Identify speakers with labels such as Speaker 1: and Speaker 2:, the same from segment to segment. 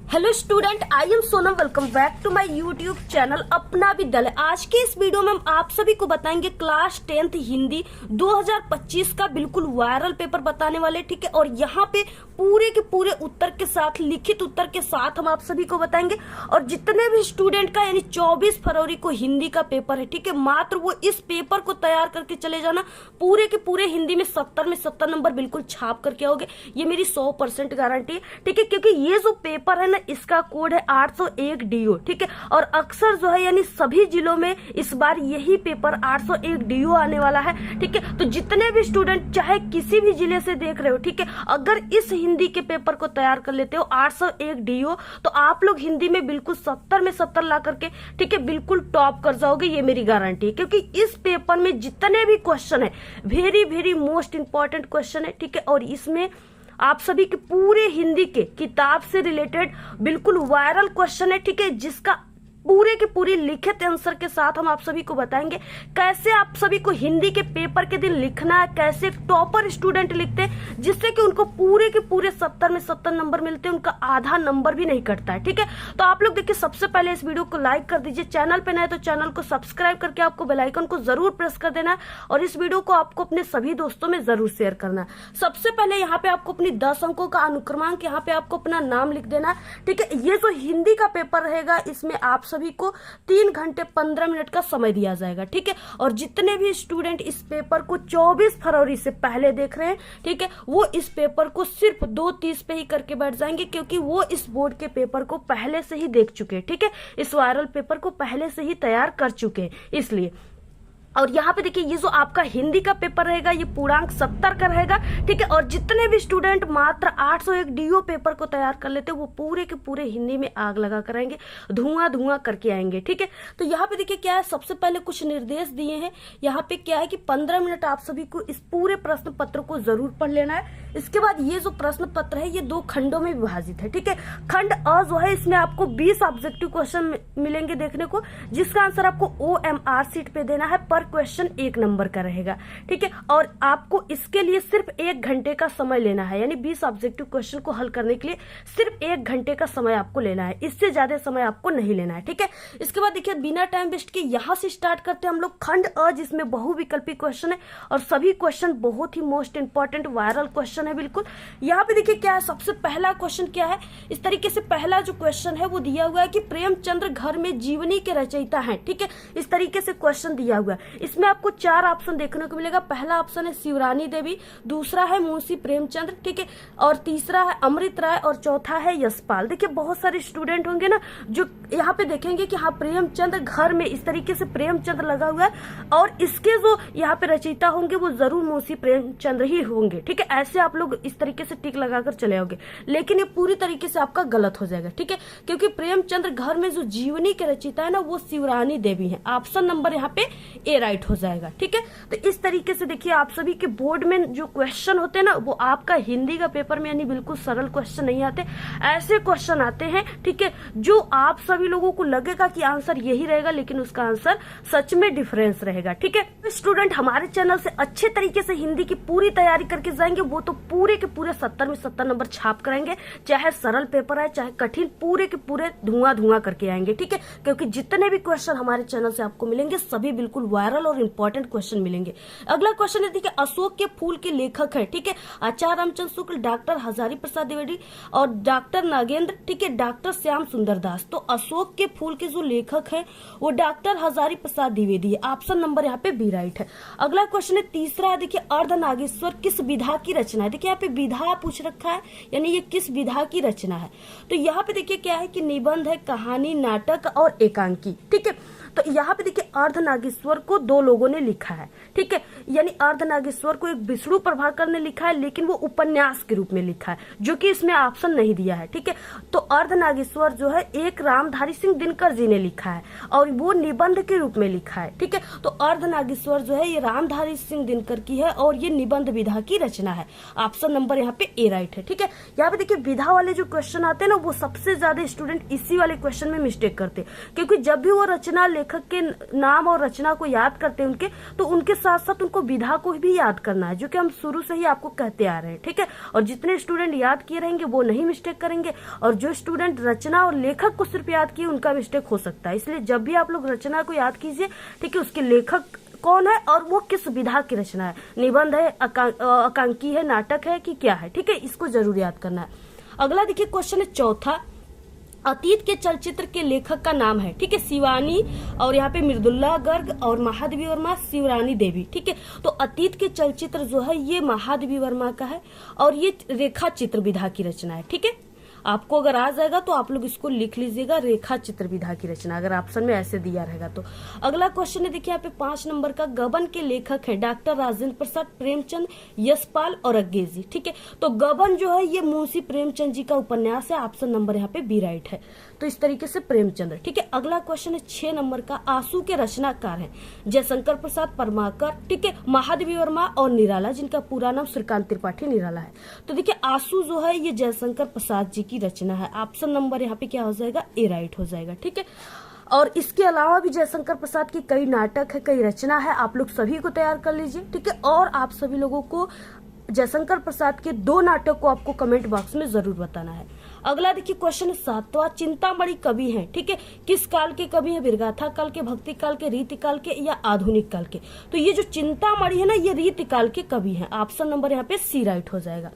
Speaker 1: Hello student, I am Sonam. Welcome back to my YouTube channel Apna Vidyalaya. आज के इस video में हम आप सभी को बताएंगे क्लास 10th हिंदी 2025 का बिल्कुल वायरल पेपर बताने वाले, ठीक है। और यहाँ पे पूरे के पूरे उत्तर के साथ, लिखित उत्तर के साथ हम आप सभी को बताएंगे। और जितने भी स्टूडेंट का यानी 24 फरवरी को हिंदी का पेपर है, ठीक है, मात्र वो इस पेपर को तैयार करके चले जाना। पूरे के पूरे हिंदी में 70 में 70 नंबर बिल्कुल छाप करके आओगे, ये मेरी 100% गारंटी है, ठीक है। क्योंकि ये जो पेपर है ना, इसका कोड है 801 DO, ठीक है। और अक्सर जो है यानी सभी जिलों में इस बार यही पेपर 801 DO आने वाला है, ठीक है। तो जितने भी स्टूडेंट चाहे किसी भी जिले से देख रहे हो, ठीक है, अगर इस हिंदी के पेपर को तैयार कर लेते हो 801 DO, तो आप लोग हिंदी में बिल्कुल 70 में 70 ला करके, ठीक है, बिल्कुल टॉप कर जाओगे, ये मेरी गारंटी है। क्योंकि इस पेपर में जितने भी क्वेश्चन है very very most important question है, ठीक है। और इसमें आप सभी के पूरे हिंदी के किताब से रिलेटेड बिल्कुल वायरल क्वेश्चन है, ठीक है, जिसका पूरे के पूरी लिखित आंसर के साथ हम आप सभी को बताएंगे कैसे आप सभी को हिंदी के पेपर के दिन लिखना है, कैसे टॉपर स्टूडेंट लिखते हैं, जिससे कि उनको पूरे के पूरे 70 में 70 नंबर मिलते हैं, उनका आधा नंबर भी नहीं कटता है, ठीक है। तो आप लोग देखिए, सबसे पहले इस वीडियो को लाइक कर दीजिए, चैनल पे नए तो चैनल को सब्सक्राइब करके आपको बेल आइकन को जरूर प्रेस कर देना है, और इस वीडियो को आपको अपने सभी दोस्तों में जरूर शेयर करना है। सबसे पहले यहाँ पे आपको अपनी 10 अंकों का अनुक्रमांक, यहाँ पे आपको अपना नाम लिख देना है, ठीक है। ये जो हिंदी का पेपर रहेगा, इसमें आप सभी को 3 घंटे 15 मिनट का समय दिया जाएगा, ठीक है। और जितने भी स्टूडेंट इस पेपर को 24 फरवरी से पहले देख रहे हैं, ठीक है, वो इस पेपर को सिर्फ 2:30 पे ही करके बैठ जाएंगे, क्योंकि वो इस बोर्ड के पेपर को पहले से ही देख चुके हैं, ठीक है। इस वायरल पेपर को पहले से ही तैयार कर चुके हैं, इसलिए। और यहाँ पे देखिए, ये जो आपका हिंदी का पेपर रहेगा, ये पूर्णांक 70 का रहेगा, ठीक है। और जितने भी स्टूडेंट मात्र 801 DO पेपर को तैयार कर लेते हैं, वो पूरे के पूरे हिंदी में आग लगा कर आएंगे, धुआं धुआं करके आएंगे, ठीक है। तो यहाँ पे देखिए क्या है, सबसे पहले कुछ निर्देश दिए हैं। यहाँ पे क्या है कि 15 मिनट आप सभी को इस पूरे प्रश्न पत्र को जरूर पढ़ लेना है। इसके बाद ये जो प्रश्न पत्र है, ये 2 खंडों में विभाजित है, ठीक है। खंड अ जो है, इसमें आपको 20 ऑब्जेक्टिव क्वेश्चन मिलेंगे देखने को, जिसका आंसर आपको OMR शीट पे देना है। पर क्वेश्चन 1 नंबर का रहेगा, ठीक है। और आपको इसके लिए सिर्फ 1 घंटे का समय लेना है, यानी 20 ऑब्जेक्टिव क्वेश्चन को हल करने के लिए सिर्फ 1 घंटे का समय आपको लेना है, इससे ज्यादा समय आपको नहीं लेना है, ठीक है। इसके बाद देखिए, बिना टाइम वेस्ट किए यहाँ से स्टार्ट करते हैं हम लोग खंड अ, जिसमें बहुविकल्पी क्वेश्चन है, और सभी क्वेश्चन बहुत ही मोस्ट इंपॉर्टेंट वायरल क्वेश्चन है बिल्कुल। यहाँ पे देखिए क्या है, सबसे पहला क्वेश्चन क्या है, इस तरीके से पहला जो क्वेश्चन है वो दिया हुआ है कि प्रेमचंद्र घर में जीवनी के रचयिता हैं, ठीक है। इस तरीके से क्वेश्चन दिया हुआ है। इसमें आपको 4 ऑप्शन देखने को मिलेगा। पहला ऑप्शन है शिवरानी देवी, दूसरा है मुंशी प्रेमचंद्र, ठीक है, और तीसरा है अमृत राय, और चौथा है यशपाल। देखिए बहुत सारे स्टूडेंट होंगे ना जो यहाँ पे देखेंगे कि हाँ, प्रेमचंद्र घर में, इस तरीके से प्रेमचंद्र लगा हुआ है, और इसके जो यहाँ पे रचयिता होंगे वो जरूर मुंशी प्रेमचंद्र ही होंगे, ठीक है। ऐसे आप लोग इस तरीके से टिक लगाकर चले आओगे, लेकिन ये पूरी तरीके से आपका गलत हो जाएगा, ठीक है। क्योंकि प्रेमचंद्र घर में जो जीवनी के रचयिता है ना, वो शिवरानी देवी है। ऑप्शन नंबर यहाँ पे ए राइट हो जाएगा, ठीक है। तो इस तरीके से देखिए, आप सभी के बोर्ड में जो क्वेश्चन होते हैं ना, वो आपका हिंदी का पेपर में यानी बिल्कुल सरल क्वेश्चन नहीं आते, ऐसे क्वेश्चन आते हैं, ठीक है, जो आप सभी लोगों को लगेगा कि आंसर यही रहेगा, लेकिन उसका आंसर सच में डिफरेंस रहेगा, ठीक है। स्टूडेंट हमारे चैनल से अच्छे तरीके से हिंदी की पूरी तैयारी करके जाएंगे, वो तो पूरे के पूरे 70 में 70 नंबर छाप कराएंगे, चाहे सरल पेपर है चाहे कठिन, पूरे के पूरे धुआं धुआं करके आएंगे, ठीक है। क्योंकि जितने भी क्वेश्चन हमारे चैनल से आपको मिलेंगे, सभी बिल्कुल वायरल और इंपॉर्टेंट क्वेश्चन मिलेंगे। अगला क्वेश्चन है, देखिए, अशोक के फूल के लेखक है, ठीक है, आचार्य रामचंद्र शुक्ल, डॉक्टर हजारी प्रसाद द्विवेदी, और डॉक्टर नागेंद्र, ठीक है, डॉक्टर श्याम सुंदर दास। तो अशोक के फूल के जो लेखक है वो डॉक्टर हजारी प्रसाद द्विवेदी है। ऑप्शन नंबर यहाँ पे बी राइट है। अगला क्वेश्चन है, तीसरा है, देखिए, अर्धनागेश्वर किस विधा की रचना है। देखिए यहाँ पे विधा पूछ रखा है, यानी ये किस विधा की रचना है। तो यहाँ पे देखिए क्या है कि निबंध है, कहानी, नाटक और एकांकी, ठीक है। तो यहाँ पे देखिए, अर्धनागेश्वर को 2 लोगों ने लिखा है, ठीक है, यानी अर्धनागेश्वर को एक विष्णु प्रभाकर ने लिखा है, लेकिन वो उपन्यास के रूप में लिखा है, जो कि इसमें ऑप्शन नहीं दिया है, ठीक है। तो अर्धनागेश्वर जो है एक रामधारी सिंह दिनकर जी ने लिखा है, और वो निबंध के रूप में लिखा है, ठीक है। तो अर्धनागेश्वर जो है ये रामधारी सिंह दिनकर की है, और ये निबंध विधा की रचना है। ऑप्शन नंबर यहाँ पे ए राइट है, ठीक है। यहाँ पे देखिए, विधा वाले जो क्वेश्चन आते हैं ना, वो सबसे ज्यादा स्टूडेंट इसी वाले क्वेश्चन में मिस्टेक करते हैं, क्योंकि जब भी वो रचना लेखक के नाम और रचना को याद करते हैं उनके, तो उनके साथ साथ उनको विधा को भी याद करना है, जो कि हम शुरू से ही आपको कहते आ रहे हैं, ठीक है। और जितने स्टूडेंट याद किए रहेंगे वो नहीं मिस्टेक करेंगे, और जो स्टूडेंट रचना और लेखक को सिर्फ याद किए उनका मिस्टेक हो सकता है, इसलिए जब भी आप लोग रचना को याद कीजिए, ठीक है, उसके लेखक कौन है और वो किस विधा की रचना है, निबंध है, एकांकी है, नाटक है कि क्या है, ठीक है, इसको जरूर याद करना है। अगला देखिए क्वेश्चन है चौथा, अतीत के चलचित्र के लेखक का नाम है, ठीक है, शिवानी और यहाँ पे मृदुल्ला गर्ग और महादेवी वर्मा, शिवरानी देवी, ठीक है। तो अतीत के चलचित्र जो है ये महादेवी वर्मा का है और ये रेखा चित्र विधा की रचना है, ठीक है। आपको अगर आ जाएगा तो आप लोग इसको लिख लीजिएगा, रेखा चित्र विधा की रचना, अगर ऑप्शन में ऐसे दिया रहेगा तो। अगला क्वेश्चन है देखिए यहाँ पे 5 नंबर का, गबन के लेखक है डॉक्टर राजेंद्र प्रसाद, प्रेमचंद, यशपाल और अज्ञेय, ठीक है। तो गबन जो है ये मुंशी प्रेमचंद जी का उपन्यास है, ऑप्शन नंबर यहाँ पे बी राइट है। तो इस तरीके से प्रेमचंद्र, ठीक है। अगला क्वेश्चन है 6 नंबर का, आंसू के रचनाकार है जयशंकर प्रसाद परमाकर, ठीक है, महादेवी वर्मा और निराला, जिनका पूरा नाम श्रीकांत त्रिपाठी निराला है। तो देखिए आंसू जो है ये जयशंकर प्रसाद जी की रचना है, ऑप्शन नंबर यहाँ पे क्या हो जाएगा, ए राइट हो जाएगा, ठीक है। और इसके अलावा भी जयशंकर प्रसाद की कई नाटक है, कई रचना है, आप लोग सभी को तैयार कर लीजिए, ठीक है। और आप सभी लोगों को जयशंकर प्रसाद के 2 नाटक को आपको कमेंट बॉक्स में जरूर बताना है। अगला देखिए क्वेश्चन 7वां, चिंतामणि कवि हैं, ठीक है, किस काल के कवि हैं, वीरगाथा काल के, भक्ति काल के, रीति काल के या आधुनिक काल के। तो ये जो चिंतामणि है ना ये रीति काल के कवि हैं, ऑप्शन नंबर यहाँ पे सी राइट हो जाएगा।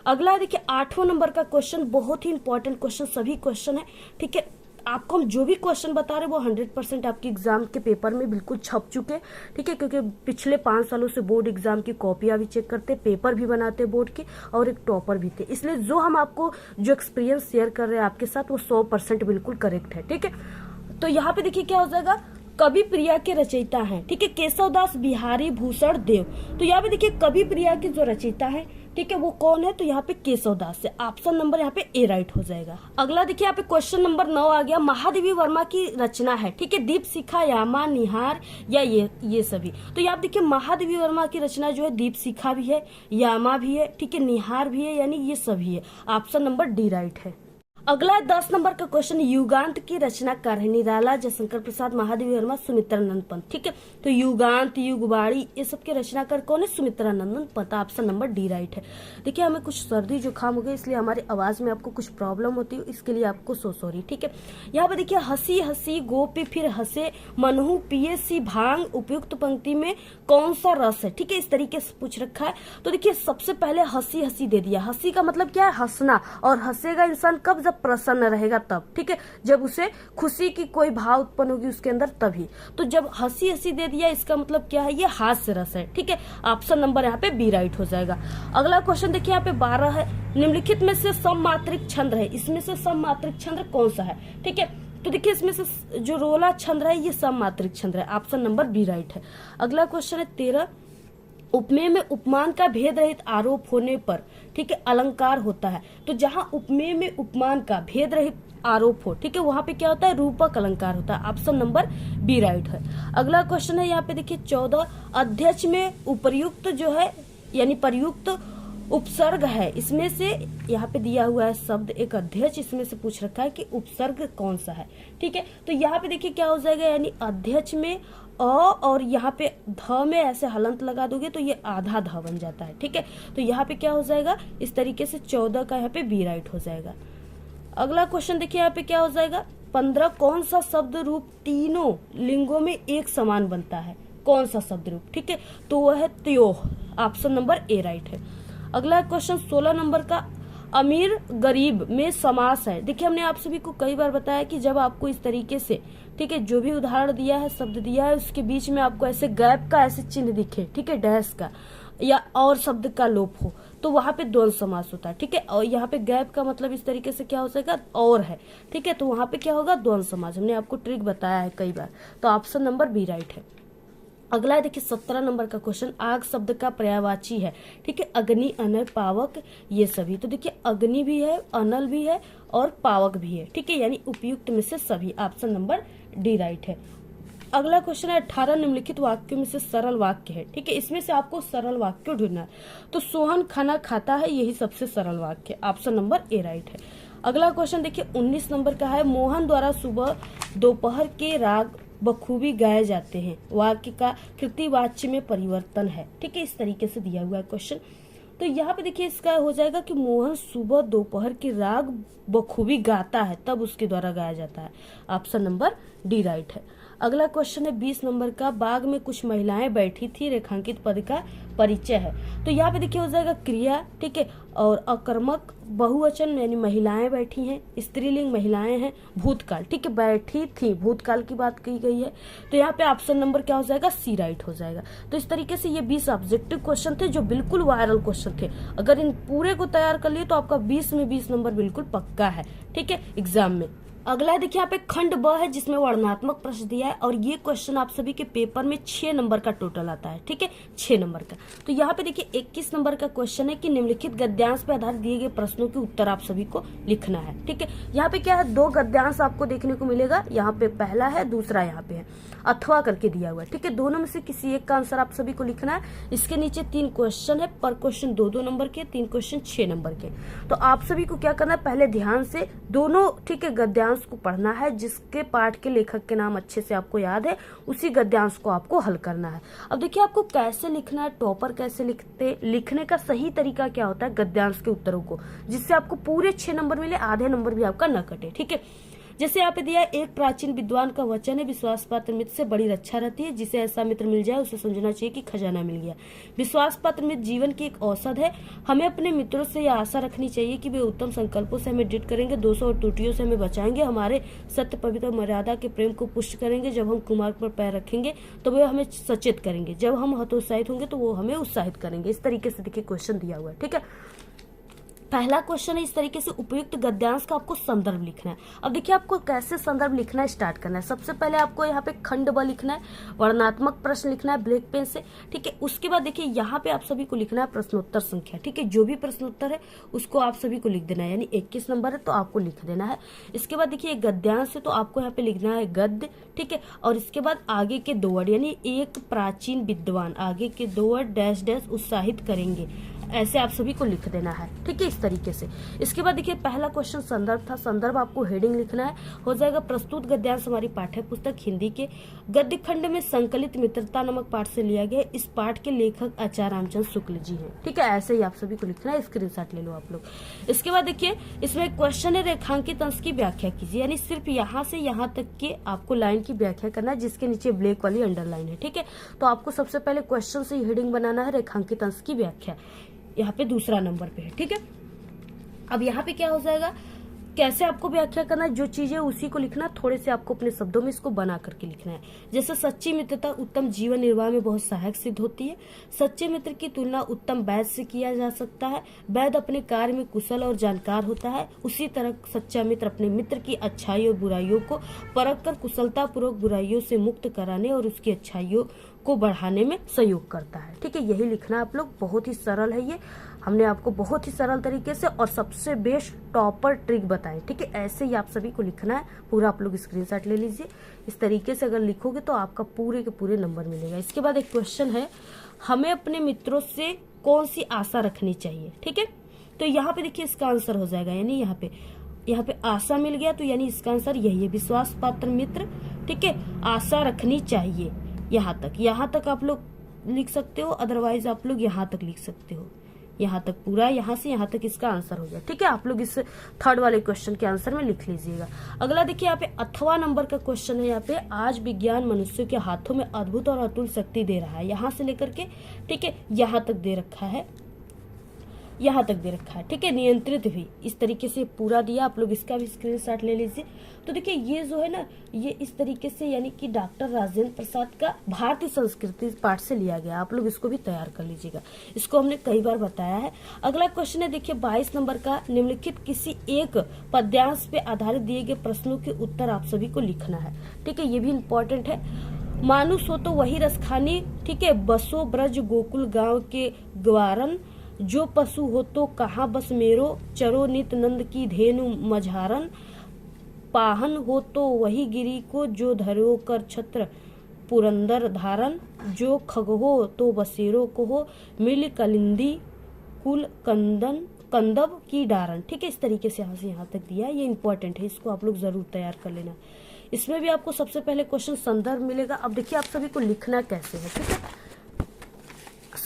Speaker 1: अगला देखिए 8वां नंबर का क्वेश्चन, बहुत ही इंपॉर्टेंट क्वेश्चन, सभी क्वेश्चन है, ठीक है। आपको हम जो भी क्वेश्चन बता रहे हैं वो 100% आपके एग्जाम के पेपर में बिल्कुल छप चुके, ठीक है, क्योंकि पिछले 5 सालों से बोर्ड एग्जाम की कॉपियां भी चेक करते, पेपर भी बनाते बोर्ड के, और एक टॉपर भी थे, इसलिए जो हम आपको जो एक्सपीरियंस शेयर कर रहे हैं आपके साथ वो 100% बिल्कुल करेक्ट है, ठीक है। तो यहाँ पे देखिए क्या हो जाएगा, कवि प्रिया के रचयिता हैं, ठीक है, केशवदास बिहारी भूषण देव। तो यहाँ पे देखिए कवि प्रिया के जो रचयिता है, ठीक है, वो कौन है, तो यहाँ पे केशवदास है, ऑप्शन नंबर यहाँ पे ए राइट हो जाएगा। अगला देखिए यहाँ पे क्वेश्चन नंबर 9 आ गया, महादेवी वर्मा की रचना है, ठीक है, दीपशिखा, यामा, निहार या ये सभी। तो यहाँ देखिए महादेवी वर्मा की रचना जो है दीपशिखा भी है, यामा भी है, ठीक है, निहार भी है, यानी ये सभी है, ऑप्शन नंबर डी राइट है। अगला 10 नंबर का क्वेश्चन, युगांत की रचनाकार है निराला, जयशंकर प्रसाद, महादेवी वर्मा, सुमित्रानंद पंत, ठीक है। तो युगांत, युगबाड़ी ये सब के रचनाकार कौन है, Sumitranand Pant, option number D right है। देखिए हमें कुछ सर्दी जुकाम हो गया इसलिए हमारी आवाज में आपको कुछ प्रॉब्लम होती है, इसके लिए आपको सॉरी, ठीक है। यहाँ पे देखिए हंसी हंसी गोपी फिर हंसे, मनहू पिए सी भांग, उपयुक्त पंक्ति में कौन सा रस है, ठीक है, इस तरीके से पूछ रखा है। तो देखिए सबसे पहले हंसी हंसी दे दिया, हंसी का मतलब क्या है, हंसना, और हंसेगा इंसान कब, जब प्रसन्न रहेगा तब, ठीक है, जब उसे खुशी की कोई भाव उत्पन्न होगी उसके अंदर तभी। तो जब हंसी हंसी दे दिया इसका मतलब क्या है, ये हास्य रस है, ठीक है, ऑप्शन नंबर यहाँ पे बी राइट हो जाएगा। अगला क्वेश्चन देखिए यहाँ पे 12 है, निम्नलिखित में से सममात्रिक छंद है, इसमें से सममात्रिक छंद कौन सा है, ठीक है। तो देखिए इसमें से जो रोला छंद है ये सममात्रिक छंद है, ऑप्शन नंबर बी राइट है। अगला क्वेश्चन है 13, उपमेय में उपमान का भेद रहित आरोप होने पर, ठीक है, अलंकार होता है। तो जहां उपमेय में उपमान का भेद रहित आरोप हो, ठीक है, वहां पे क्या होता है, रूपक अलंकार होता है, ऑप्शन नंबर बी राइट है। अगला क्वेश्चन है यहाँ पे देखिए 14, अध्यक्ष में उपर्युक्त जो है यानी प्रयुक्त उपसर्ग है, इसमें से यहाँ पे दिया हुआ है शब्द एक अध्यक्ष, इसमें से पूछ रखा है कि उपसर्ग कौन सा है, ठीक है। तो यहाँ पे देखिए क्या हो जाएगा, यानी अध्यक्ष में अ और यहाँ पे ध में ऐसे हलंत लगा दोगे तो ये आधा ध बन जाता है, ठीक है। तो यहाँ पे क्या हो जाएगा, इस तरीके से 14 का यहाँ पे बी राइट हो जाएगा। अगला क्वेश्चन देखिए यहाँ पे क्या हो जाएगा, 15, कौन सा शब्द रूप तीनों लिंगों में एक समान बनता है, कौन सा शब्द रूप, ठीक है, तो वह है त्योह, ऑप्शन नंबर ए राइट है। अगला क्वेश्चन 16 नंबर का, अमीर गरीब में समास है। देखिए हमने आप सभी को कई बार बताया कि जब आपको इस तरीके से, ठीक है, जो भी उदाहरण दिया है, शब्द दिया है, उसके बीच में आपको ऐसे गैप का ऐसे चिन्ह दिखे, ठीक है, डैश का या और शब्द का लोप हो, तो वहां पे द्वंद्व समास होता है, ठीक है। और यहाँ पे गैप का मतलब इस तरीके से क्या हो जाएगा, और है, ठीक है, तो वहां पे क्या होगा, द्वंद्व समास। हमने आपको ट्रिक बताया है कई बार, तो ऑप्शन नंबर बी राइट है। अगला देखिए 17 नंबर का क्वेश्चन, आग शब्द का पर्यायवाची है, ठीक है, अग्नि, अनल, पावक ये सभी। तो देखिए अग्नि भी है, अनल भी है और पावक भी है, ठीक है, यानी उपयुक्त में से सभी, ऑप्शन नंबर डी राइट है। अगला क्वेश्चन है 18, निम्नलिखित वाक्यों में से सरल वाक्य है, ठीक है, इसमें से आपको सरल वाक्य ढूंढना है। तो सोहन खाना खाता है, यही सबसे सरल वाक्य, ऑप्शन नंबर ए राइट है। अगला क्वेश्चन देखिए 19 नंबर का है, मोहन द्वारा सुबह दोपहर के राग बखूबी गाए जाते हैं, वाक्य का कृतिवाच्य में परिवर्तन है, ठीक है, इस तरीके से दिया हुआ है क्वेश्चन। तो यहाँ पे देखिए इसका हो जाएगा कि मोहन सुबह दोपहर की राग बखूबी गाता है, तब उसके द्वारा गाया जाता है। ऑप्शन नंबर डी राइट है। अगला क्वेश्चन है 20 नंबर का, बाग में कुछ महिलाएं बैठी थी, रेखांकित पद का परिचय है। तो यहाँ पे देखिए हो जाएगा क्रिया, ठीक है, और अकर्मक बहुवचन यानी महिलाएं बैठी हैं, स्त्रीलिंग महिलाएं हैं, भूतकाल, ठीक है, बैठी थी, भूतकाल की बात की गई है। तो यहाँ पे ऑप्शन नंबर क्या हो जाएगा, सी राइट हो जाएगा। तो इस तरीके से ये 20 ऑब्जेक्टिव क्वेश्चन थे जो बिल्कुल वायरल क्वेश्चन थे। अगर इन पूरे को तैयार कर लिए तो आपका 20 में 20 नंबर बिल्कुल पक्का है, ठीक है, एग्जाम में। अगला है देखिए यहाँ पे खंड ब है जिसमें वर्णनात्मक प्रश्न दिया है और ये क्वेश्चन आप सभी के पेपर में 6 नंबर का टोटल आता है, ठीक है, 6 नंबर का। तो यहाँ पे देखिए 21 नंबर का क्वेश्चन है कि निम्नलिखित गद्यांश पे आधारित दिए गए प्रश्नों के उत्तर आप सभी को लिखना है, ठीक है। यहाँ पे क्या है, 2 गद्यांश आपको देखने को मिलेगा, यहाँ पे पहला है, दूसरा यहाँ पे है, अथवा करके दिया हुआ है, ठीक है। दोनों में से किसी एक का आंसर आप सभी को लिखना है। इसके नीचे 3 क्वेश्चन है, पर क्वेश्चन 2-2 नंबर के, 3 क्वेश्चन 6 नंबर के। तो आप सभी को क्या करना है, पहले ध्यान से दोनों, ठीक है, गद्यांश को पढ़ना है। जिसके पाठ के लेखक के नाम अच्छे से आपको याद है उसी गद्यांश को आपको हल करना है। अब देखिए आपको कैसे लिखना है, टॉपर कैसे लिखते, लिखने का सही तरीका क्या होता है गद्यांश के उत्तरों को, जिससे आपको पूरे 6 नंबर मिले, आधे नंबर भी आपका न कटे, ठीक है। जैसे यहाँ पे दिया है, एक प्राचीन विद्वान का वचन है, विश्वास पात्र मित्र से बड़ी रक्षा रहती है, जिसे ऐसा मित्र मिल जाए उसे समझना चाहिए कि खजाना मिल गया। विश्वास पात्र मित्र जीवन की एक औषध है। हमें अपने मित्रों से यह आशा रखनी चाहिए कि वे उत्तम संकल्पों से हमें दृढ़ करेंगे, दोषों और त्रुटियों से हमें बचाएंगे, हमारे सत्य पवित्र मर्यादा के प्रेम को पुष्ट करेंगे। जब हम कुमार्ग पर पैर रखेंगे तो वे हमें सचेत करेंगे, जब हम हतोत्साहित होंगे तो वो हमें उत्साहित करेंगे। इस तरीके से देखिए क्वेश्चन दिया हुआ है, ठीक है। पहला क्वेश्चन है इस तरीके से, उपयुक्त गद्यांश का आपको संदर्भ लिखना है। अब देखिए आपको कैसे संदर्भ लिखना है, स्टार्ट करना है। सबसे पहले आपको यहाँ पे खंड ब लिखना है, वर्णनात्मक प्रश्न लिखना है ब्लैक पेन से, ठीक है। उसके बाद देखिए यहाँ पे आप सभी को लिखना है प्रश्नोत्तर संख्या, ठीक है। जो भी प्रश्नोत्तर है उसको आप सभी को लिख देना है, यानी 21 नंबर है तो आपको लिख देना है। इसके बाद देखिए गद्यांश है तो आपको यहाँ पे लिखना है गद्य, ठीक है। और इसके बाद आगे के 2 वर्ड, यानी एक प्राचीन विद्वान, आगे के 2 वर्ड डैश डैश उत्साहित करेंगे, ऐसे आप सभी को लिख देना है, ठीक है, इस तरीके से। इसके बाद देखिए पहला क्वेश्चन संदर्भ था, संदर्भ आपको हेडिंग लिखना है, हो जाएगा प्रस्तुत गद्यांश हमारी पाठ्य पुस्तक हिंदी के गद्य खंड में संकलित मित्रता नामक पाठ से लिया गया। इस पाठ के लेखक आचार्य रामचंद्र शुक्ल जी हैं, ठीक है। ऐसे ही आप सभी को लिखना है, स्क्रीनशॉट ले लो आप लोग। इसके बाद देखिए इसमें क्वेश्चन है, रेखांकित अंश की व्याख्या कीजिए, यानी सिर्फ यहाँ से यहाँ तक के आपको लाइन की व्याख्या करना है, जिसके नीचे ब्लैक वाली अंडरलाइन है, ठीक है। तो आपको सबसे पहले क्वेश्चन से हेडिंग बनाना है, रेखांकित अंश की व्याख्या, यहाँ पे दूसरा नंबर पे है, ठीक है। अब यहाँ पे क्या हो जाएगा, कैसे आपको व्याख्या करना है, जो चीजें उसी को लिखना, थोड़े से आपको अपने शब्दों में इसको बना करके लिखना है। जैसे सच्ची मित्रता उत्तम जीवन निर्वाह में बहुत सहायक सिद्ध होती है। सच्चे मित्र की तुलना उत्तम वैद्य से किया जा सकता है। वैद्य अपने कार्य में कुशल और जानकार होता है, उसी तरह सच्चा मित्र अपने मित्र की अच्छाई और बुराइयों को परख कर कुशलता पूर्वक बुराइयों से मुक्त कराने और उसकी अच्छाइयों को बढ़ाने में सहयोग करता है, ठीक है। यही लिखना आप लोग, बहुत ही सरल है ये, हमने आपको बहुत ही सरल तरीके से और सबसे बेस्ट टॉपर ट्रिक बताएं, ठीक है। ऐसे ही आप सभी को लिखना है, पूरा आप लोग स्क्रीनशॉट ले लीजिए। इस तरीके से अगर लिखोगे तो आपका पूरे के पूरे नंबर मिलेगा। इसके बाद एक क्वेश्चन है, हमें अपने मित्रों से कौन सी आशा रखनी चाहिए, ठीक है। तो यहाँ पे देखिए इसका आंसर हो जाएगा, यानी यहाँ पे आशा मिल गया, तो यानी इसका आंसर यही है, विश्वास पात्र मित्र, ठीक है, आशा रखनी चाहिए। यहाँ तक आप लोग लिख सकते हो, अदरवाइज आप लोग यहाँ तक लिख सकते हो, यहाँ तक पूरा, यहाँ से यहाँ तक इसका आंसर हो गया, ठीक है। आप लोग इस थर्ड वाले क्वेश्चन के आंसर में लिख लीजिएगा। अगला देखिए यहाँ पे अथवा नंबर का क्वेश्चन है, यहाँ पे आज विज्ञान मनुष्यों के हाथों में अद्भुत और अतुल शक्ति दे रहा है, यहाँ से लेकर के, ठीक है, यहाँ तक दे रखा है, यहाँ तक दे रखा है, ठीक है। नियंत्रित भी इस तरीके से पूरा दिया, आप लोग इसका भी स्क्रीनशॉट ले लीजिए। तो देखिए ये जो है ना, ये इस तरीके से यानी कि डॉक्टर राजेंद्र प्रसाद का भारतीय संस्कृति पाठ से लिया गया, आप लोग इसको भी तैयार कर लीजिएगा, इसको हमने कई बार बताया है। अगला क्वेश्चन है देखिए 22 नंबर का, निम्नलिखित किसी एक पद्यांश पे आधारित दिए गए प्रश्नों के उत्तर आप सभी को लिखना है, ठीक है। ये भी इम्पोर्टेंट है। मानुष हो तो वही रसखानी, ठीक है, बसो ब्रज गोकुल गाँव के ग्वारन, जो पशु हो तो कहाँ बस मेरो, चरो नित नंद की धेनु मझारन, पाहन हो तो वही गिरी को, जो धरो कर छत्र पुरंदर धारन, जो खग हो तो बसेरो को हो, मिल कलिंदी कुल कंदब की डारन, ठीक है। इस तरीके से यहाँ से यहाँ तक दिया, ये इंपॉर्टेंट है, इसको आप लोग जरूर तैयार कर लेना। इसमें भी आपको सबसे पहले क्वेश्चन संदर्भ मिलेगा। अब देखिए आप सभी को लिखना कैसे है, ठीक है।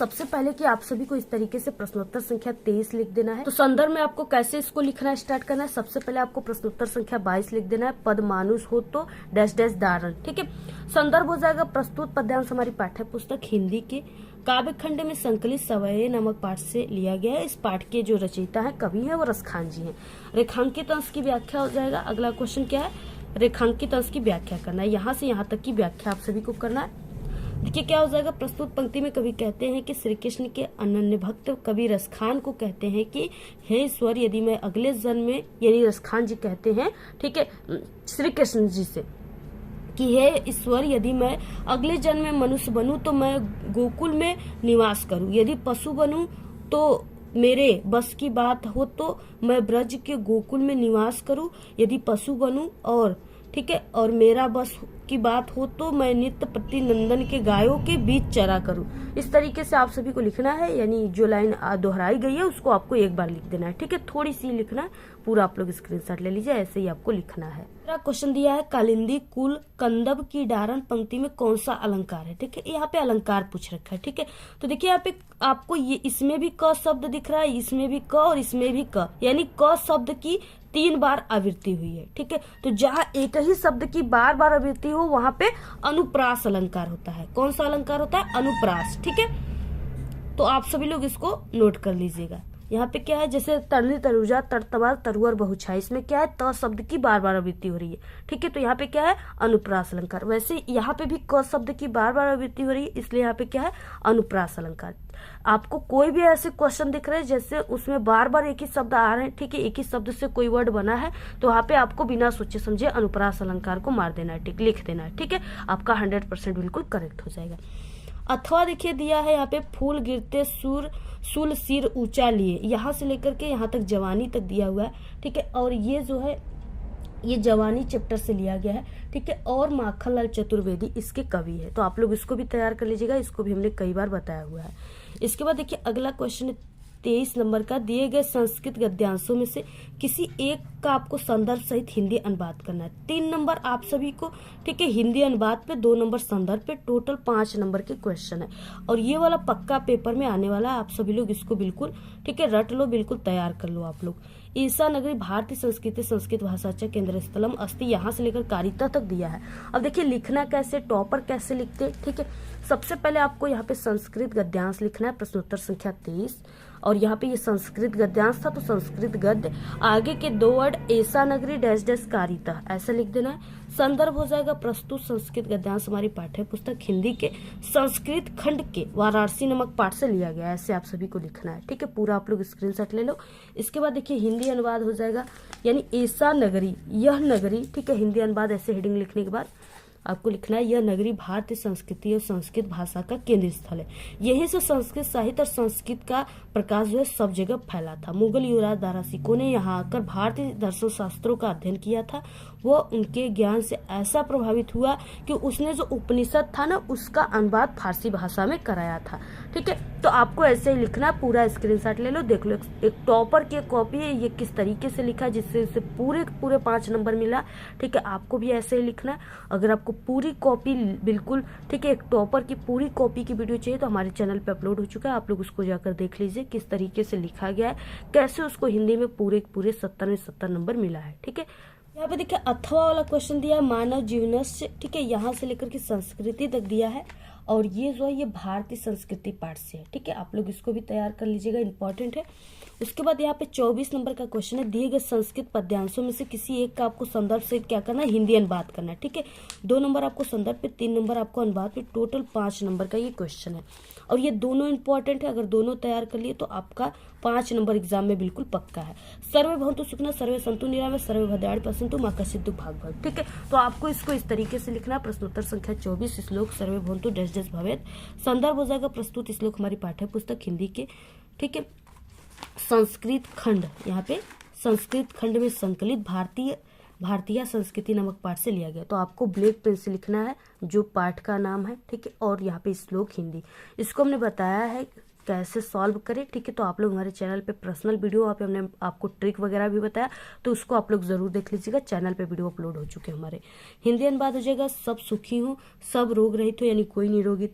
Speaker 1: सबसे पहले कि आप सभी को इस तरीके से प्रश्नोत्तर संख्या 23 लिख देना है। तो संदर्भ में आपको कैसे इसको लिखना स्टार्ट करना है, सबसे पहले आपको प्रश्नोत्तर संख्या 22 लिख देना है। पद मानुष हो तो डैश डैश दारण, ठीक है। संदर्भ हो जाएगा प्रस्तुत पद्यांश हमारी पाठ्य पुस्तक हिंदी के काव्य खंड में संकलित सवये नामक पाठ से लिया गया है। इस पाठ के जो रचयिता है, कवि है, वो रसखान जी हैं। रेखांकित अंश की व्याख्या हो जाएगा। अगला क्वेश्चन क्या है, रेखांकित अंश की व्याख्या करना है। यहाँ से यहाँ तक की व्याख्या आप सभी को करना है। देखिए क्या हो जाएगा, प्रस्तुत पंक्ति में कवि कहते हैं कि श्री कृष्ण के अनन्य भक्त कवि रसखान को कहते हैं कि हे ईश्वर, यदि मैं अगले जन्म में, यानी रसखान जी कहते हैं, ठीक है, श्री कृष्ण जी से कि हे ईश्वर, यदि मैं अगले जन्म में मनुष्य बनूं तो मैं गोकुल में निवास करूं, यदि पशु बनूं तो मेरे बस की बात हो तो मैं ब्रज के गोकुल में निवास करूं, यदि पशु बनूं और, ठीक है, और मेरा बस की बात हो तो मैं नित्य प्रति नंदन के गायों के बीच चरा करूं। इस तरीके से आप सभी को लिखना है, यानी जो लाइन दोहराई गई है उसको आपको एक बार लिख देना है, ठीक है। थोड़ी सी लिखना है, पूरा आप लोग स्क्रीनशॉट ले लीजिए, ऐसे ही आपको लिखना है। क्वेश्चन दिया है, कालिंदी कुल कंदब की डारण पंक्ति में कौन सा अलंकार है, ठीक है। यहाँ पे अलंकार पूछ रखा है, ठीक है। तो देखिए यहाँ पे आपको ये इसमें भी क शब्द दिख रहा है, इसमें भी क और इसमें भी क, यानी क शब्द की 3 बार आवृत्ति हुई है, ठीक है। तो जहाँ एक ही शब्द की बार बार आवृत्ति हो वहां पे अनुप्रास अलंकार होता है। कौन सा अलंकार होता है, अनुप्रास, ठीक है। तो आप सभी लोग इसको नोट कर लीजिएगा। यहाँ पे क्या है, जैसे तरनी तरुजा तरतवार तरुअर बहुछाई, इसमें क्या है, त शब्द की बार बार आवृत्ति हो रही है, ठीक है। तो यहाँ पे क्या है, अनुप्रास अलंकार। वैसे यहाँ पे भी क शब्द की बार बार आवृत्ति हो रही है, इसलिए यहाँ पे क्या है, अनुप्रास अलंकार। आपको कोई भी ऐसे क्वेश्चन दिख रहे हैं जैसे उसमें बार बार एक ही शब्द आ रहे हैं, ठीक है, एक ही शब्द से कोई वर्ड बना है, तो वहाँ पे आपको बिना सोचे समझे अनुप्रास अलंकार को मार देना है, ठीक, लिख देना है, ठीक है। आपका 100% बिल्कुल करेक्ट हो जाएगा। अथवा देखिए दिया है यहाँ पे, फूल गिरते सुल सिर ऊंचा लिए, यहाँ से लेकर के यहाँ तक जवानी तक दिया हुआ है, ठीक है। और ये जो है, ये जवानी चैप्टर से लिया गया है, ठीक है। और माखनलाल चतुर्वेदी इसके कवि है, तो आप लोग इसको भी तैयार कर लीजिएगा, इसको भी हमने कई बार बताया हुआ है। इसके बाद देखिए अगला क्वेश्चन 23 नंबर का, दिए गए संस्कृत गद्यांशों में से किसी एक का आपको संदर्भ सहित हिंदी अनुवाद करना है। 3 नंबर आप सभी को, ठीक है, हिंदी अनुवाद पे, 2 नंबर संदर्भ पे, टोटल 5 नंबर के क्वेश्चन है। और ये वाला पक्का पेपर में आने वाला है, आप सभी लोग इसको बिल्कुल, ठीक है, रट लो, बिल्कुल तैयार कर लो आप लोग। ईसा नगरी भारतीय संस्कृति संस्कृत भाषाचा केंद्र स्थलम अस्ति, यहाँ से लेकर कारिता तक दिया है। अब देखिए लिखना कैसे, टॉपर कैसे लिखते, ठीक है। सबसे पहले आपको यहाँ पे संस्कृत गद्यांश लिखना है, प्रश्नोत्तर संख्या 23, और यहाँ पे ये संस्कृत गद्यांश था तो संस्कृत गद्य, आगे के 2 वर्ड ऐसा नगरी डैश डैश कारिता, ऐसा लिख देना है। संदर्भ हो जाएगा प्रस्तुत संस्कृत गद्यांश हमारी पाठ्य पुस्तक हिंदी के संस्कृत खंड के वाराणसी नामक पाठ से लिया गया है, ऐसे आप सभी को लिखना है, ठीक है। पूरा आप लोग स्क्रीनशॉट ले लो। इसके बाद देखिए हिंदी अनुवाद हो जाएगा, यानी ऐसा नगरी, यह नगरी, ठीक है। हिंदी अनुवाद ऐसे हेडिंग लिखने के बाद आपको लिखना है, यह नगरी भारतीय संस्कृति और संस्कृत भाषा का केंद्र स्थल है। यहीं से संस्कृत साहित्य और संस्कृत का प्रकाश जो है सब जगह फैला था। मुगल युवराज दारा सिकोह ने यहाँ आकर भारतीय दर्शन शास्त्रों का अध्ययन किया था। वो उनके ज्ञान से ऐसा प्रभावित हुआ कि उसने जो उपनिषद था ना, उसका अनुवाद फारसी भाषा में कराया था, ठीक है। तो आपको ऐसे ही लिखना, पूरा स्क्रीनशॉट ले लो, देख लो। एक टॉपर की कॉपी है, ये किस तरीके से लिखा है जिससे इसे पूरे 5 नंबर मिला, ठीक है। आपको भी ऐसे ही लिखना है। अगर आपको पूरी कॉपी बिल्कुल, ठीक है, एक टॉपर की पूरी कॉपी की वीडियो चाहिए तो हमारे चैनल पे अपलोड हो चुका है, आप लोग उसको जाकर देख लीजिए किस तरीके से लिखा गया है, कैसे उसको हिंदी में पूरे 70 में 70 नंबर मिला है, ठीक है। यहाँ पे देखिए अथवा वाला क्वेश्चन दिया है, मानव जीवनस्य, ठीक है, यहाँ से लेकर के संस्कृति तक दिया है, और ये जो है ये भारतीय संस्कृति पाठ से है, ठीक है। आप लोग इसको भी तैयार कर लीजिएगा, इंपॉर्टेंट है। उसके बाद यहाँ पे 24 नंबर का क्वेश्चन है, दिए गए संस्कृत पद्यांशों में से किसी एक का आपको संदर्भ से क्या करना है, हिंदी अनुवाद करना है, ठीक है। 2 नंबर आपको संदर्भ पे, 3 नंबर आपको अनुवाद पे, टोटल 5 नंबर का ये क्वेश्चन है। और ये दोनों इंपॉर्टेंट है, अगर दोनों तैयार कर लिए तो आपका 5 नंबर एग्जाम में बिल्कुल पक्का है। सर्वे भवन्तु सुखिनः, सर्वे सन्तु निरामया, सर्वे भद्राणि पश्यन्तु मा कश्चित् दुःखं भाग् भवेत्, ठीक है। तो आपको इसको इस तरीके से लिखना है। प्रश्नोत्तर संख्या 24 श्लोक सर्वे भवन्तु डैश डैश भवेत्। संदर्भ हो जाएगा प्रस्तुत श्लोक हमारी पाठ्य पुस्तक हिंदी के, ठीक है, संस्कृत खंड, यहाँ पे संस्कृत खंड में संकलित भारतीय संस्कृति नामक पाठ से लिया गया। तो आपको ब्लैक पेन से लिखना है जो पाठ का नाम है, ठीक है। और यहाँ पे श्लोक हिंदी, इसको हमने बताया है कैसे सॉल्व करें, ठीक है। तो आप लोग हमारे चैनल पे पर्सनल वीडियो, वहाँ पे हमने आपको ट्रिक वगैरह भी बताया, तो उसको आप लोग जरूर देख लीजिएगा। चैनल पे वीडियो अपलोड हो चुके हैं हमारे। हिंदी अनुवाद हो जाएगा सब सुखी हो, सब रोग रहित हो, यानी कोई निरोगी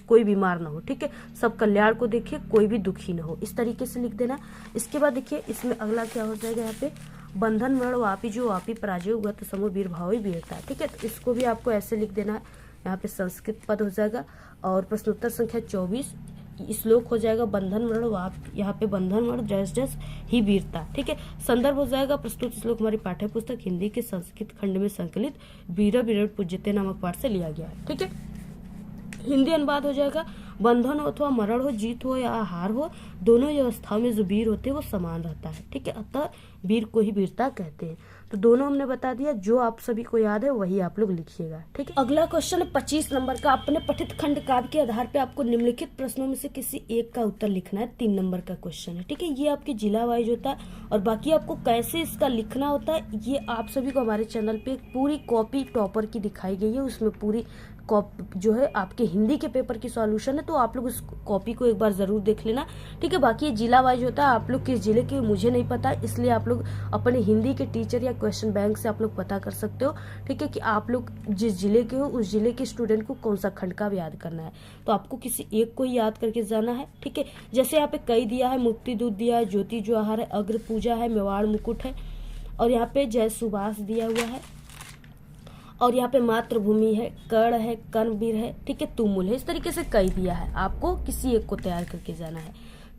Speaker 1: कोई बीमार ना हो, ठीक है। सब कल्याण को देखिए, कोई भी दुखी ना हो, इस तरीके से लिख देना। इसके बाद देखिए इसमें अगला क्या हो जाएगा, यहाँ पे बंधन मरण वापी जो वापी पराजय हुआ तो समूह वीर भाव ही वीरता, ठीक है। तो इसको भी आपको ऐसे लिख देना है। यहाँ पे संस्कृत पद हो जाएगा और प्रश्नोत्तर संख्या 24 श्लोक हो जाएगा बंधन मरण वाप, यहाँ पे बंधन मरण जस जस ही वीरता, ठीक है। संदर्भ हो जाएगा प्रस्तुत श्लोक हमारी पाठ्य पुस्तक हिंदी के संस्कृत खंड में संकलित वीर विराट पूज्यते नामक पाठ से लिया गया है, ठीक है। हिंदी अनुवाद हो जाएगा बंधन हो अथवा मरण हो, जीत हो या हार हो, दोनों ही अवस्थाओं में जो वीर होते हैं वो समान रहता है, ठीक है। अतः वीर को ही वीरता कहते हैं। तो दोनों हमने बता दिया, जो आप सभी को याद है वही आप लोग लिखिएगा, ठीक है। अगला क्वेश्चन 25 नंबर का, अपने पठित खंड काव्य के आधार पे आपको निम्नलिखित प्रश्नों में से किसी एक का उत्तर लिखना है। 3 नंबर का क्वेश्चन है, ठीक है। ये आपके जिला वाइज होता है और बाकी आपको कैसे इसका लिखना होता है ये आप सभी को हमारे चैनल पे पूरी कॉपी टॉपर की दिखाई गई है। उसमें पूरी जो है आपके हिंदी के पेपर की सॉल्यूशन है, तो आप लोग उस कॉपी को एक बार जरूर देख लेना, ठीक है। बाकी ये जिला वाइज होता है, आप लोग किस जिले के मुझे नहीं पता, इसलिए आप लोग अपने हिंदी के टीचर या क्वेश्चन बैंक से आप लोग पता कर सकते हो, ठीक है, कि आप लोग जिस जिले के हो उस जिले के स्टूडेंट को कौन सा खंड का याद करना है। तो आपको किसी एक को याद करके जाना है, ठीक है। जैसे यहाँ पे कई दिया है, मुक्ति दूत दिया है, ज्योति जोहार है, अग्र पूजा है, मेवाड़ मुकुट है, और यहाँ पे जय सुभाष दिया हुआ है, और यहाँ पे मातृभूमि है, कर्ण है, कर्मवीर है, ठीक है, तुमुल है। इस तरीके से कई दिया है, आपको किसी एक को तैयार करके जाना है।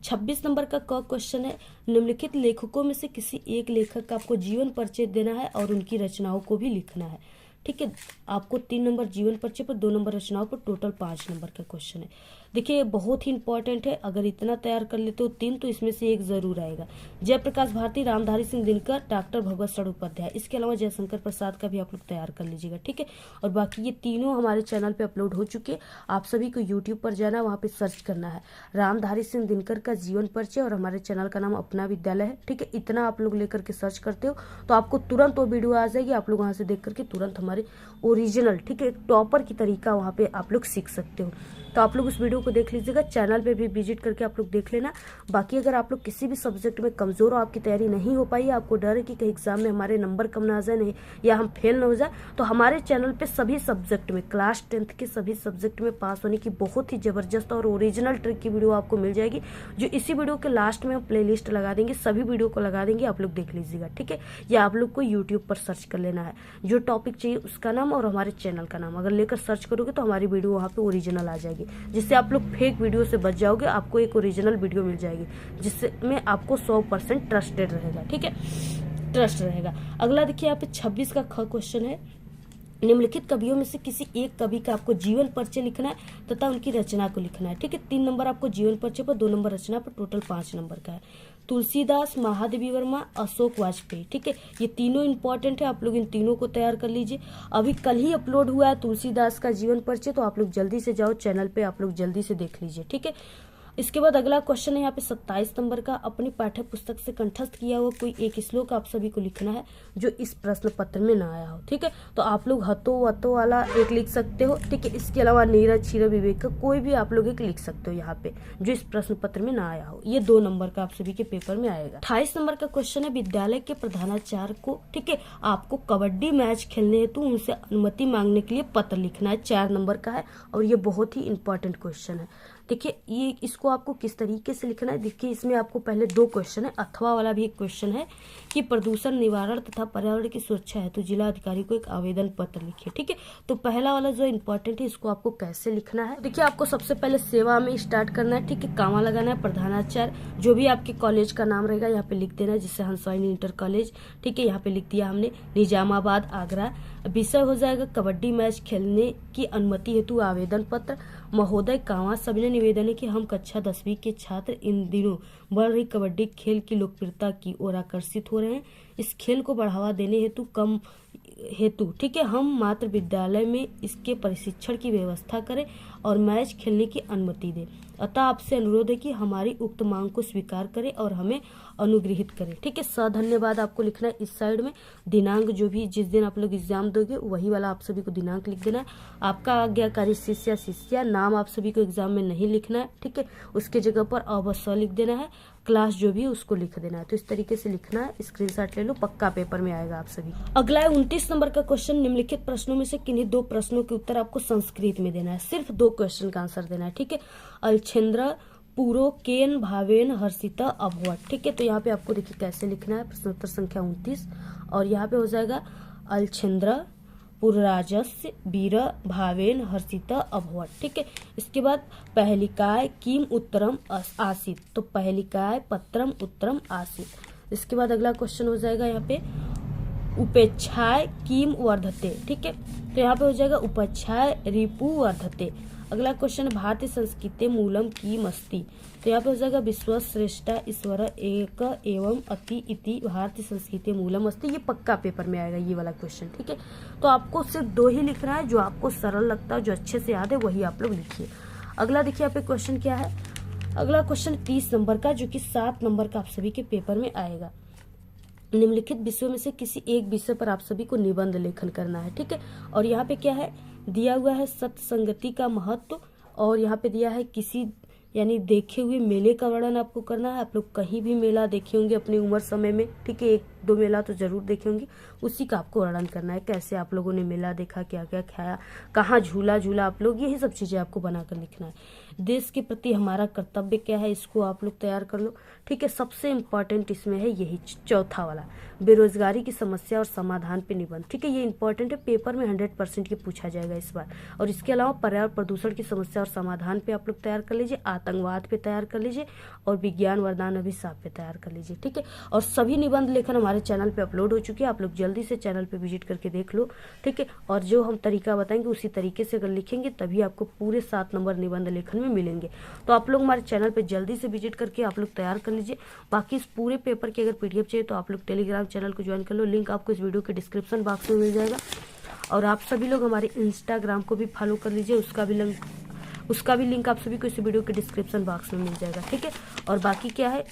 Speaker 1: 26 नंबर का क्वेश्चन है, निम्नलिखित लेखकों में से किसी एक लेखक का आपको जीवन परिचय देना है और उनकी रचनाओं को भी लिखना है, ठीक है। आपको 3 नंबर जीवन परिचय पर, 2 नंबर रचनाओं पर, टोटल 5 नंबर का क्वेश्चन है। देखिए बहुत ही इंपॉर्टेंट है, अगर इतना तैयार कर लेते हो 3 तो इसमें से एक जरूर आएगा। जयप्रकाश भारती, रामधारी सिंह दिनकर, डॉक्टर भगवत चट्टोपाध्याय, इसके अलावा जयशंकर प्रसाद का भी आप लोग तैयार कर लीजिएगा, ठीक है। और बाकी ये तीनों हमारे चैनल पे अपलोड हो चुके हैं, आप सभी को यूट्यूब पर जाना, वहाँ पे सर्च करना है रामधारी सिंह दिनकर का जीवन परिचय और हमारे चैनल का नाम अपना विद्यालय है, ठीक है। इतना आप लोग लेकर के सर्च करते हो तो आपको तुरंत वो वीडियो आ जाएगी, आप लोग वहाँ से देख करके तुरंत हमारे ओरिजिनल, ठीक है, टॉपर की तरीका वहाँ पे आप लोग सीख सकते हो। तो आप लोग उस वीडियो को देख लीजिएगा, चैनल पे भी विजिट करके आप लोग देख लेना। बाकी अगर आप लोग किसी भी सब्जेक्ट में कमजोर हो, आपकी तैयारी नहीं हो पाई, आपको डर है कि कहीं एग्जाम में हमारे नंबर कम ना आ जाए, नहीं या हम फेल ना हो जाए, तो हमारे चैनल पे सभी सब्जेक्ट में, क्लास 10th के सभी सब्जेक्ट में पास होने की बहुत ही जबरदस्त और ओरिजिनल ट्रिक की वीडियो आपको मिल जाएगी, जो इसी वीडियो के लास्ट में हम प्ले लिस्ट लगा देंगे, सभी वीडियो को लगा देंगे, आप लोग देख लीजिएगा, ठीक है। या आप लोग को यूट्यूब पर सर्च कर लेना है, जो टॉपिक चाहिए उसका नाम और हमारे चैनल का नाम अगर लेकर सर्च करोगे तो हमारी वीडियो वहाँ पे ओरिजिनल आ जाएगी, जिससे आप लोग फेक वीडियो से बच जाओगे, आपको एक ओरिजिनल वीडियो मिल जाएगी जिससे में आपको 100% ट्रस्टेड रहेगा, ठीक है, ट्रस्ट रहेगा। अगला देखिए यहाँ पे 26 का क्वेश्चन है, निम्नलिखित कवियों में से किसी एक कवि का आपको जीवन परिचय लिखना है तथा उनकी रचना को लिखना है, ठीक है। 3 नंबर आपको जीवन परिचय पर, 2 नंबर रचना पर, टोटल 5 नंबर का है। तुलसीदास, महादेवी वर्मा, अशोक वाजपेयी, ठीक है, ये तीनों इंपॉर्टेंट है, आप लोग इन तीनों को तैयार कर लीजिए। अभी कल ही अपलोड हुआ है तुलसीदास का जीवन परिचय, तो आप लोग जल्दी से जाओ चैनल पे, आप लोग जल्दी से देख लीजिए, ठीक है। इसके बाद अगला क्वेश्चन है यहाँ पे 27 नंबर का, अपनी पाठ्य पुस्तक से कंठस्थ किया हुआ कोई एक श्लोक आप सभी को लिखना है जो इस प्रश्न पत्र में ना आया हो, ठीक है। तो आप लोग हतो वतो वाला एक लिख सकते हो, ठीक है। इसके अलावा नीरज क्षीर विवेक का कोई भी आप लोग एक लिख सकते हो यहाँ पे जो इस प्रश्न पत्र में ना आया हो, ये 2 नंबर का आप सभी के पेपर में आएगा। 28 नंबर का क्वेश्चन है, विद्यालय के प्रधानाचार्य को, ठीक है, आपको कबड्डी मैच खेलने हेतु उनसे अनुमति मांगने के लिए पत्र लिखना है, 4 नंबर का है और ये बहुत ही इंपॉर्टेंट क्वेश्चन है। देखिए ये इसको आपको किस तरीके से लिखना है, देखिए इसमें आपको पहले 2 क्वेश्चन है, अथवा वाला भी एक क्वेश्चन है कि प्रदूषण निवारण तथा पर्यावरण की सुरक्षा है तो जिला अधिकारी को एक आवेदन पत्र लिखिए, ठीक है। तो पहला वाला जो इंपॉर्टेंट है इसको आपको कैसे लिखना है, देखिए आपको सबसे पहले सेवा में स्टार्ट करना है, ठीक है, कामा लगाना है, प्रधानाचार्य जो भी आपके कॉलेज का नाम रहेगा यहाँ पे लिख देना है, जिससे हंसवानी इंटर कॉलेज, ठीक है, यहाँ पे लिख दिया हमने, निजामाबाद आगरा। विषय हो जाएगा कबड्डी मैच खेलने की अनुमति हेतु आवेदन पत्र। महोदय कांवा, सभी ने निवेदन है कि हम कक्षा 10वीं के छात्र इन दिनों बढ़ रही कबड्डी खेल की लोकप्रियता की ओर आकर्षित हो रहे हैं। इस खेल को बढ़ावा देने हेतु कम हेतु, ठीक है, हम मात्र विद्यालय में इसके प्रशिक्षण की व्यवस्था करें और मैच खेलने की अनुमति दें। अतः आपसे अनुरोध है कि हमारी उक्त मांग को स्वीकार करें और हमें अनुग्रहित करें। ठीक है, धन्यवाद आपको लिखना है इस साइड में। दिनांक जो भी जिस दिन आप लोग एग्जाम दोगे वही वाला आप सभी को दिनांक लिख देना है। आपका आज्ञाकारी शिष्य शिष्या नाम आप सभी को एग्जाम में नहीं लिखना है। ठीक है, उसके जगह पर अवश्य लिख देना है, क्लास जो भी है उसको लिख देना है। तो इस तरीके से लिखना है, स्क्रीनशॉट ले लो, पक्का पेपर में आएगा आप सभी। अगला है 29 नंबर का क्वेश्चन। निम्नलिखित प्रश्नों में से किन्हीं 2 प्रश्नों के उत्तर आपको संस्कृत में देना है। सिर्फ 2 क्वेश्चन का आंसर देना है। ठीक है, अलछेंद्र पूरो केन भावेन हर्षिता अभवट। ठीक है, तो यहाँ पे आपको देखिए कैसे लिखना है, प्रश्नोत्तर संख्या 29 और यहाँ पे हो जाएगा अलछेंद्र पुरराजस्य वीर भावेन हर्षिता अभवट। ठीक है, इसके बाद पहलिकाय किम उत्तरम आसीत, तो पहलिकाय पत्रम उत्तरम आसीत। इसके बाद अगला क्वेश्चन हो जाएगा यहाँ पे उपेक्षाय किम वर्धते। ठीक है, तो यहाँ पे हो जाएगा उपेक्षाय रिपु वर्धते। अगला क्वेश्चन भारतीय संस्कृति मूलम किम अस्ति, तो यहाँ पे हो जाएगा विश्वश्रेष्ठा ईश्वर एक एवं अति इति भारतीय संस्कृति मूलम अस्ति। ये पक्का पेपर में आएगा ये वाला क्वेश्चन। ठीक है, तो आपको सिर्फ 2 ही लिखना है, जो आपको सरल लगता है, जो अच्छे से याद है वही आप लोग लिखिए। अगला देखिए यहाँ पे क्वेश्चन क्या है। अगला क्वेश्चन 30 नंबर का, जो कि 7 नंबर का आप सभी के पेपर में आएगा। निम्नलिखित विषयों में से किसी एक विषय पर आप सभी को निबंध लेखन करना है। ठीक है, और यहाँ पे क्या है दिया हुआ है सत्य संगति का महत्व, और यहाँ पे दिया है किसी यानी देखे हुए मेले का वर्णन आपको करना है। आप लोग कहीं भी मेला देखे होंगे अपनी उम्र समय में, ठीक है, 1-2 मेला तो जरूर देखे होंगे, उसी का आपको वर्णन करना है। कैसे आप लोगों ने मेला देखा, क्या क्या खाया, कहाँ झूला झूला आप लोग, यही सब चीजें आपको बनाकर लिखना है। देश के प्रति हमारा कर्तव्य क्या है, इसको आप लोग तैयार कर लो। ठीक है, सबसे इम्पोर्टेंट इसमें है यही चौथा वाला, बेरोजगारी की समस्या और समाधान पे निबंध। ठीक है, ये इंपॉर्टेंट है, पेपर में 100% के पूछा जाएगा इस बार। और इसके अलावा पर्यावरण प्रदूषण की समस्या और समाधान पे आप लोग तैयार कर लीजिए, आतंकवाद पे तैयार कर लीजिए, और विज्ञान वरदान अभिशाप पे तैयार कर लीजिए। ठीक है, और सभी निबंध लेखन हमारे चैनल पे अपलोड हो चुके हैं, आप लोग जल्दी से चैनल पे विजिट करके देख लो। ठीक है, और जो हम तरीका बताएंगे उसी तरीके से अगर लिखेंगे तभी आपको पूरे 7 नंबर निबंध लेखन में मिलेंगे। तो आप लोग हमारे चैनल पे जल्दी से विजिट करके आप लोग तैयार कर लीजिए। बाकी इस पूरे पेपर की अगर PDF चाहिए तो आप लोग टेलीग्राम चैनल को ज्वाइन कर लो, लिंक आपको इस वीडियो के डिस्क्रिप्शन बॉक्स में मिल जाएगा। और आप सभी लोग हमारे इंस्टाग्राम को भी फॉलो कर लीजिए, उसका भी लिंक आप सभी को इस वीडियो के डिस्क्रिप्शन बॉक्स में मिल जाएगा। ठीक है, और बाकी क्या है,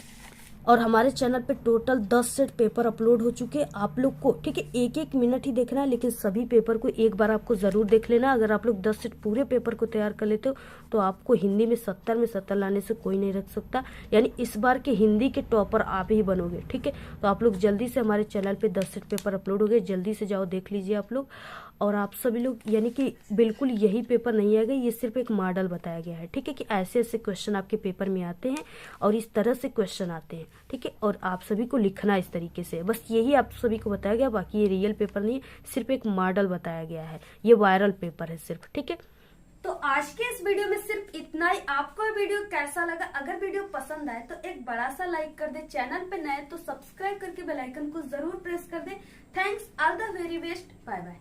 Speaker 1: और हमारे चैनल पे टोटल 10 सेट पेपर अपलोड हो चुके हैं आप लोग को। ठीक है, 1-1 मिनट ही देखना है, लेकिन सभी पेपर को एक बार आपको जरूर देख लेना। अगर आप लोग 10 सेट पूरे पेपर को तैयार कर लेते हो तो आपको हिंदी में 70 में 70 लाने से कोई नहीं रख सकता, यानी इस बार के हिंदी के टॉपर आप ही बनोगे। ठीक है, तो आप लोग जल्दी से, हमारे चैनल पे 10 सेट पेपर अपलोड हो गए, जल्दी से जाओ देख लीजिए आप लोग। और आप सभी लोग यानी कि बिल्कुल यही पेपर नहीं आएगा, ये सिर्फ एक मॉडल बताया गया है। ठीक है, कि ऐसे ऐसे क्वेश्चन आपके पेपर में आते हैं और इस तरह से क्वेश्चन आते हैं। ठीक है, और आप सभी को लिखना इस तरीके से, बस यही आप सभी को बताया गया। बाकी ये रियल पेपर नहीं, सिर्फ एक मॉडल बताया गया है, ये वायरल पेपर है सिर्फ। ठीक है,
Speaker 2: तो आज के इस वीडियो में सिर्फ इतना ही। आपको ये वीडियो कैसा लगा? अगर वीडियो पसंद आए तो एक बड़ा सा लाइक कर दे, चैनल पे नए तो सब्सक्राइब करके बेल आइकन को जरूर प्रेस कर दे। Thanks, all the very best, bye bye.